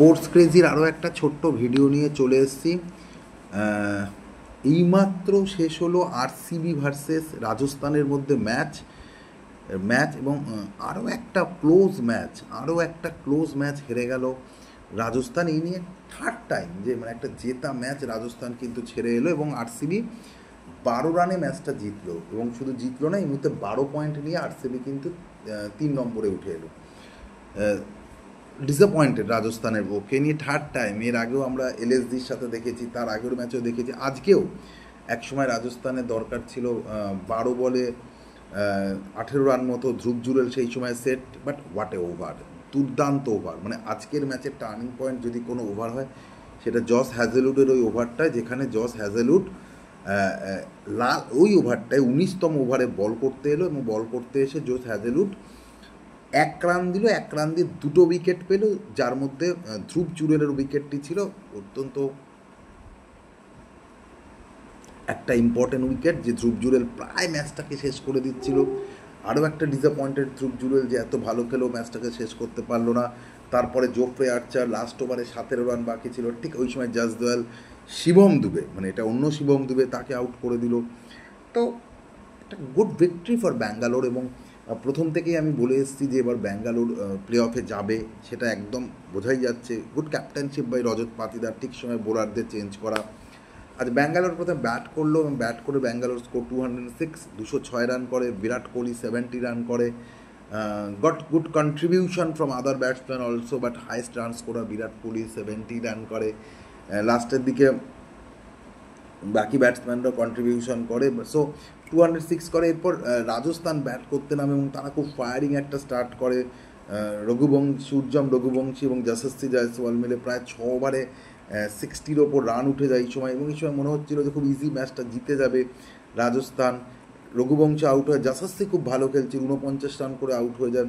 Sports ক্রেজির আরও একটা ছোট্ট ভিডিও নিয়ে চলে এসেছি। এইমাত্র শেষ হলো আরসিবি ভার্সেস রাজস্থানের মধ্যে ম্যাচ এবং আরও একটা ক্লোজ ম্যাচ হেরে গেল রাজস্থান। এই নিয়ে থার্ড টাইম যে মানে একটা জেতা ম্যাচ রাজস্থান কিন্তু ছেড়ে এলো এবং আরসিবি 12 রানে ম্যাচটা জিতলো এবং শুধু জিতলো না, এই মুহূর্তে 12 পয়েন্ট নিয়ে আরসিবি কিন্তু 3 নম্বরে উঠে এলো। ডিসঅ্যাপয়েন্টেড রাজস্থানের পক্ষে নিয়ে থার্ড টাইম। এর আগেও আমরা এলএসজির সাথে দেখেছি, তার আগের ম্যাচেও দেখেছি, আজকেও একসময় রাজস্থানের দরকার ছিল 12 বলে 18 রান মতো। ধ্রুব জুরেল সেই সময় set, but what a over, দুর্দান্ত ওভার। মানে আজকের ম্যাচের টার্নিং পয়েন্ট যদি কোনো ওভার হয় সেটা জস হ্যাজেলউডের ওই ওভারটায়, যেখানে জস হ্যাজেলউড ওই ওভারটায় 19তম ওভারে বল করতে এলো এবং বল করতে এসে জস হ্যাজেলউড 1 রান দিল। 1 রান দিয়ে 2টো উইকেট পেল, যার মধ্যে ধ্রুব জুরেলের উইকেটটি ছিল অত্যন্ত একটা ইম্পর্টেন্ট উইকেট, যে ধ্রুব জুরেল প্রায় ম্যাচটাকে শেষ করে দিচ্ছিল। আরও একটা ডিসঅ্যাপয়েন্টেড ধ্রুব জুরেল, যে এত ভালো খেলেও ম্যাচটাকে শেষ করতে পারলো না। তারপরে জোফ্রে আর্চার লাস্ট ওভারে 17 রান বাকি ছিল, ঠিক ওই সময় জাসদওয়াল শিবম দুবে, মানে এটা অন্য শিবম দুবে, তাকে আউট করে দিল। তো একটা গুড ভিক্টরি ফর ব্যাঙ্গালোর। এবং প্রথম থেকেই আমি বলে এসেছি যে এবার ব্যাঙ্গালোর প্লে অফে যাবে, সেটা একদম বোঝাই যাচ্ছে। Good captainship by Rajat Patidar, ঠিক সময় বোলারদের চেঞ্জ করা। আজ ব্যাঙ্গালোর প্রথমে ব্যাট করলো এবং ব্যাট করে ব্যাঙ্গালোর স্কোর 206, 206 রান করে। বিরাট কোহলি 70 রান করে। Goat good contribution from other batsman also, but highest run scorer Virat Kohli 70 run করে। লাস্টের দিকে বাকি ব্যাটসম্যানরা কন্ট্রিবিউশন করে, সো 206 করে। এরপর রাজস্থান ব্যাট করতে নামে এবং তারা খুব ফায়ারিং একটা স্টার্ট করে। সূর্যম রঘুবংশী এবং যশস্বী জয়সওয়াল মিলে প্রায় 6 ওভারে 60-র ওপর রান উঠে যায় এই সময়, এবং এই সময় মনে হচ্ছিল যে খুব ইজি ম্যাচটা জিতে যাবে রাজস্থান। রঘুবংশী আউট হয়, যশস্বী খুব ভালো খেলছে, 49 রান করে আউট হয়ে যান।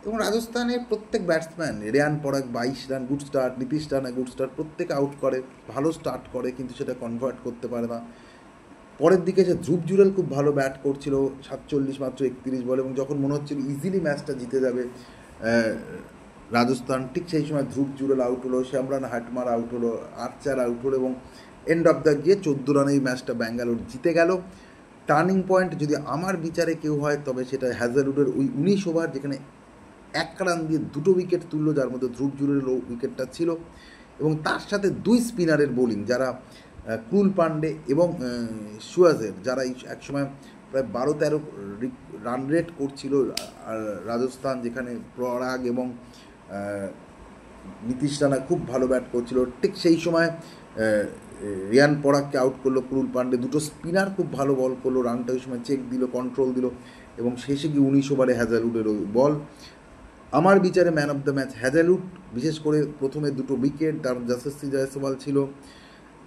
এবং রাজস্থানের প্রত্যেক ব্যাটসম্যান, রিয়ান পরাগ 22 run, good start, Nitish Rana good start, প্রত্যেকে আউট করে, ভালো স্টার্ট করে, কিন্তু সেটা কনভার্ট করতে পারে না। পরের দিকে সে ধ্রুব জুরেল খুব ভালো ব্যাট করছিল, 47 মাত্র 31 বল, এবং যখন মনে হচ্ছিল ইজিলি ম্যাচটা জিতে যাবে রাজস্থান, ঠিক সেই সময় ধ্রুব জুরেল আউট হলো, শ্যামরান হাটমার আউট হলো, আর্চার আউট হলো, এবং এন্ড অফ দ্য গিয়ে 14 রানে এই ম্যাচটা ব্যাঙ্গালোর জিতে গেল। টার্নিং পয়েন্ট যদি আমার বিচারে কেউ হয় তবে সেটা হ্যাজেলউডের ওই 19 ওভার, যেখানে 1 রান দিয়ে 2টো উইকেট তুললো, যার মধ্যে ধ্রুব জুরেলের উইকেটটা ছিল, এবং তার সাথে 2 স্পিনারের বোলিং, যারা ক্রুল পান্ডে এবং সুয়াজের, যারা একসময় প্রায় 12-13 রান রেট করছিল রাজস্থান, যেখানে পরাগ এবং নীতিশ রানা খুব ভালো ব্যাট করছিল। ঠিক সেই সময় রিয়ান পরাগকে আউট করলো ক্রুল পান্ডে। 2টো স্পিনার খুব ভালো বল করলো, রানটা ওই সময় চেক দিল, কন্ট্রোল দিল, এবং শেষে গিয়ে 19 ওভারে হ্যাজেলউডের ওই বল। আমার বিচারে man of the match Hazlewood, বিশেষ করে প্রথমে 2টো উইকেট, তার যশস্বী জয়সওয়াল ছিল।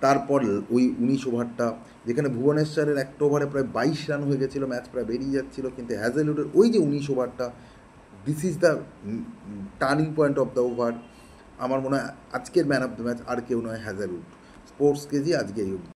তারপর ওই 19 ওভারটা, যেখানে ভুবনেশ্বরের একটা ওভারে প্রায় 22 রান হয়ে গেছিলো, ম্যাচ প্রায় বেরিয়ে যাচ্ছিলো, কিন্তু হ্যাজেলউডের ওই যে 19 ওভারটা, this is the turning point of the over. আমার মনে হয় আজকের ম্যান অফ দ্য ম্যাচ আর কেউ নয়, হ্যাজেলউড। স্পোর্টস কেজি আজকে এই